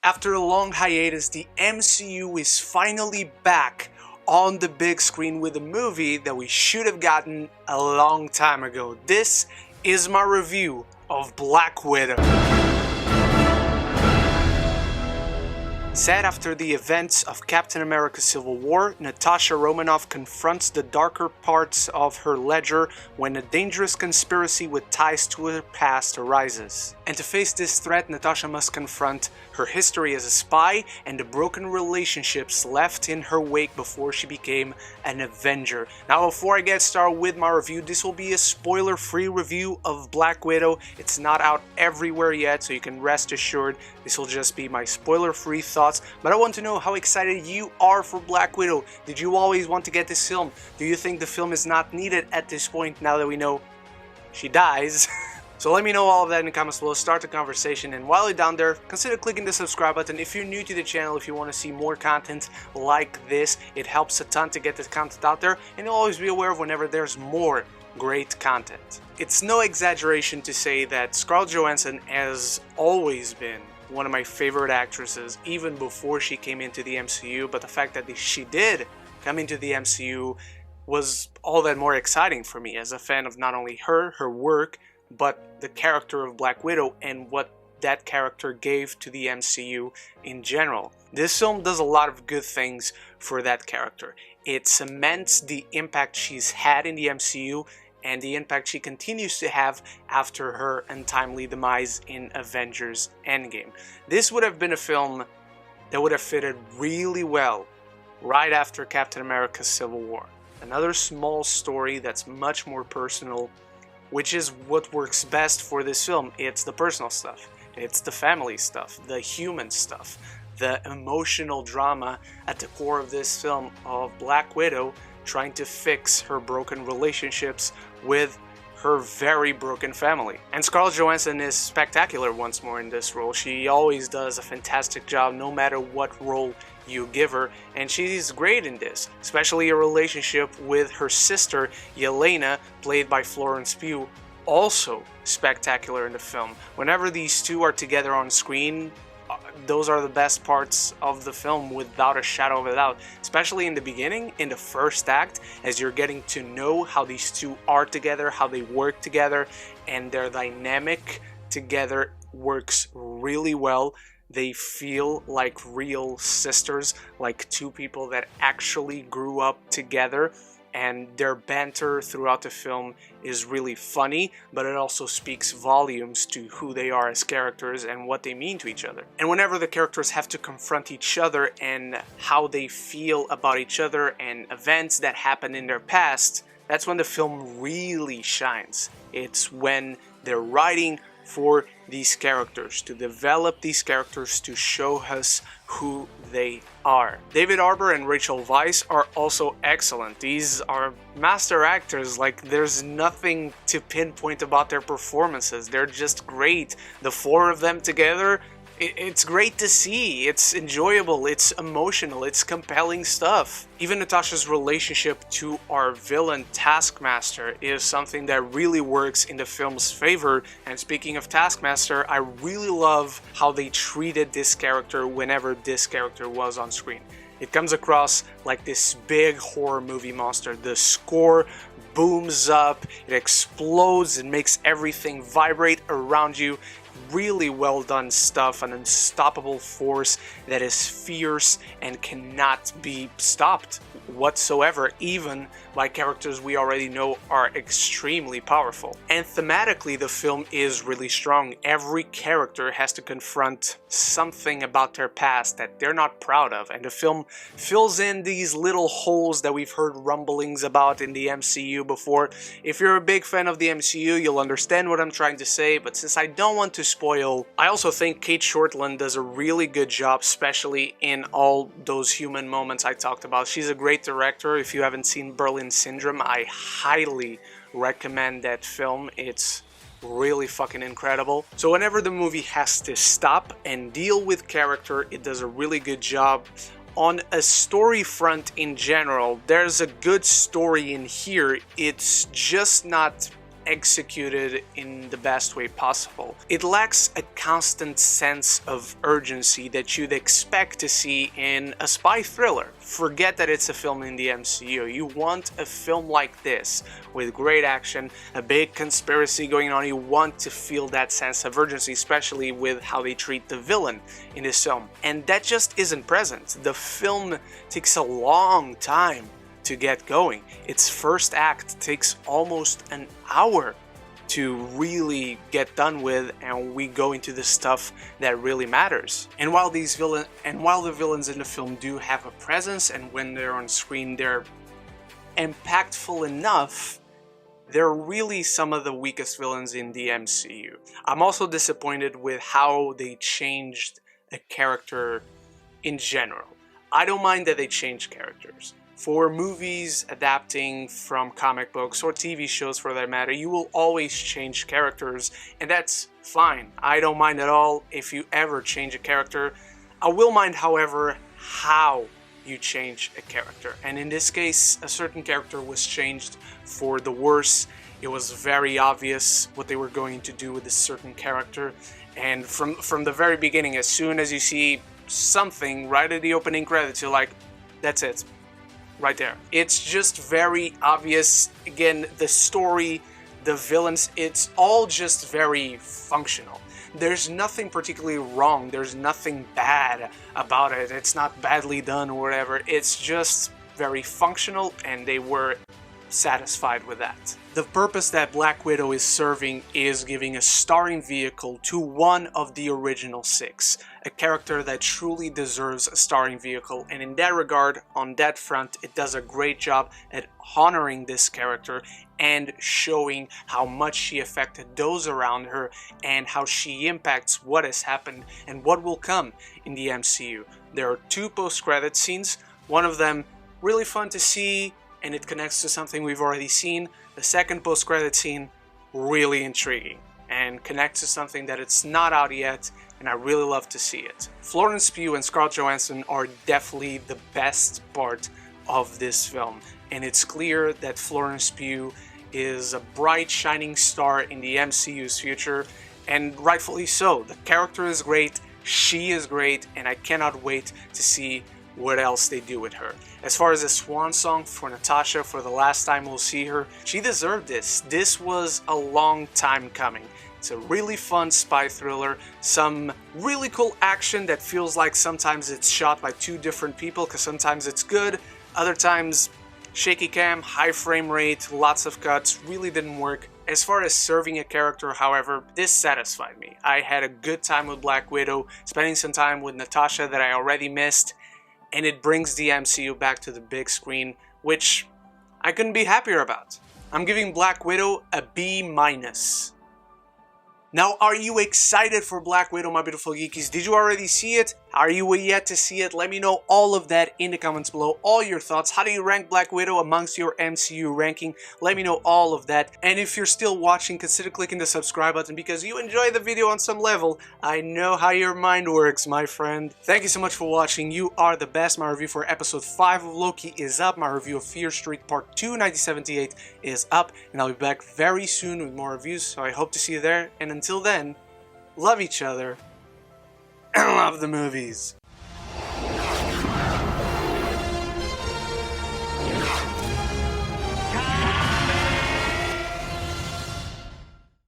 After a long hiatus, the MCU is finally back on the big screen with a movie that we should have gotten a long time ago. This is my review of Black Widow. Set after the events of Captain America Civil War, Natasha Romanoff confronts the darker parts of her ledger when a dangerous conspiracy with ties to her past arises. And to face this threat, Natasha must confront her history as a spy and the broken relationships left in her wake before she became an Avenger. Now, before I get started with my review, this will be a spoiler-free review of Black Widow. It's not out everywhere yet, so you can rest assured this will just be my spoiler-free thoughts. But I want to know how excited you are for Black Widow. Did you always want to get this film? Do you think the film is not needed at this point now that we know she dies? So let me know all of that in the comments below, start the conversation, and while you're down there, consider clicking the subscribe button if you're new to the channel, if you want to see more content like this. It helps a ton to get this content out there, and you'll always be aware of whenever there's more great content. It's no exaggeration to say that Scarlett Johansson has always been one of my favorite actresses, even before she came into the MCU, but the fact that she did come into the MCU was all that more exciting for me as a fan of not only her work, but the character of Black Widow and what that character gave to the MCU in general. This film does a lot of good things for that character. It cements the impact she's had in the MCU and the impact she continues to have after her untimely demise in Avengers Endgame. This would have been a film that would have fitted really well right after Captain America Civil War. Another small story that's much more personal, which is what works best for this film. It's the personal stuff, it's the family stuff, the human stuff, the emotional drama at the core of this film of Black Widow trying to fix her broken relationships with her very broken family. And Scarlett Johansson is spectacular once more in this role. She always does a fantastic job no matter what role you give her, and she's great in this, especially a relationship with her sister Yelena, played by Florence Pugh, also spectacular in the film. Whenever these two are together on screen, those are the best parts of the film without a shadow of a doubt, especially in the beginning, in the first act, as you're getting to know how these two are together, how they work together, and their dynamic together works really well. They feel like real sisters, like two people that actually grew up together, and their banter throughout the film is really funny, but it also speaks volumes to who they are as characters and what they mean to each other. And whenever the characters have to confront each other and how they feel about each other and events that happened in their past, that's when the film really shines. It's when they're writing for these characters, to develop these characters, to show us who they are. David Harbour and Rachel Weisz are also excellent. These are master actors. Like, there's nothing to pinpoint about their performances. They're just great. The four of them together, it's great to see. It's enjoyable, it's emotional, it's compelling stuff. Even Natasha's relationship to our villain Taskmaster is something that really works in the film's favor. And speaking of Taskmaster, I really love how they treated this character whenever this character was on screen. It comes across like this big horror movie monster. The score booms up, it explodes, it makes everything vibrate around you. Really well done stuff, an unstoppable force that is fierce and cannot be stopped whatsoever, even by characters we already know are extremely powerful. And thematically, the film is really strong. Every character has to confront something about their past that they're not proud of, and the film fills in these little holes that we've heard rumblings about in the MCU before. If you're a big fan of the MCU, you'll understand what I'm trying to say, but since I don't want to spoil, I also think Kate Shortland does a really good job, especially in all those human moments I talked about. She's a great director. If you haven't seen Berlin Syndrome, I highly recommend that film. It's really fucking incredible. So whenever the movie has to stop and deal with character, it does a really good job. On a story front in general, there's a good story in here. It's just not executed in the best way possible. It lacks a constant sense of urgency that you'd expect to see in a spy thriller. Forget that it's a film in the MCU. You want a film like this, with great action, a big conspiracy going on. You want to feel that sense of urgency, especially with how they treat the villain in this film. And that just isn't present. The film takes a long time to get going. Its first act takes almost an hour to really get done with, and we go into the stuff that really matters. And while the villains in the film do have a presence, and when they're on screen they're impactful enough, they're really some of the weakest villains in the MCU. I'm also disappointed with how they changed a character in general. I don't mind that they change characters. For movies adapting from comic books or TV shows for that matter, you will always change characters, and that's fine. I don't mind at all if you ever change a character. I will mind, however, how you change a character. And in this case, a certain character was changed for the worse. It was very obvious what they were going to do with this certain character. And from the very beginning, as soon as you see something right at the opening credits, you're like, that's it. Right there. It's just very obvious. Again, the story, the villains, it's all just very functional. There's nothing particularly wrong. There's nothing bad about it. It's not badly done or whatever. It's just very functional, and they were satisfied with that. The purpose that Black Widow is serving is giving a starring vehicle to one of the original six, a character that truly deserves a starring vehicle, and in that regard, on that front, it does a great job at honoring this character and showing how much she affected those around her and how she impacts what has happened and what will come in the MCU. There are two post-credit scenes, one of them really fun to see, and it connects to something we've already seen. The second post-credit scene, really intriguing, and connects to something that it's not out yet, and I really love to see it. Florence Pugh and Scarlett Johansson are definitely the best part of this film, and it's clear that Florence Pugh is a bright, shining star in the MCU's future, and rightfully so. The character is great, she is great, and I cannot wait to see what else they do with her. As far as a swan song for Natasha, for the last time we'll see her, she deserved this. This was a long time coming. It's a really fun spy thriller, some really cool action that feels like sometimes it's shot by two different people, because sometimes it's good, other times shaky cam, high frame rate, lots of cuts, really didn't work. As far as serving a character, however, this satisfied me. I had a good time with Black Widow, spending some time with Natasha that I already missed, and it brings the MCU back to the big screen, which I couldn't be happier about. I'm giving Black Widow a B-. Now, are you excited for Black Widow, my beautiful geekies? Did you already see it? Are you yet to see it? Let me know all of that in the comments below. All your thoughts. How do you rank Black Widow amongst your MCU ranking? Let me know all of that. And if you're still watching, consider clicking the subscribe button because you enjoy the video on some level. I know how your mind works, my friend. Thank you so much for watching. You are the best. My review for episode 5 of Loki is up. My review of Fear Street Part 2, 1978 is up. And I'll be back very soon with more reviews. So I hope to see you there. And until then, love each other and love the movies.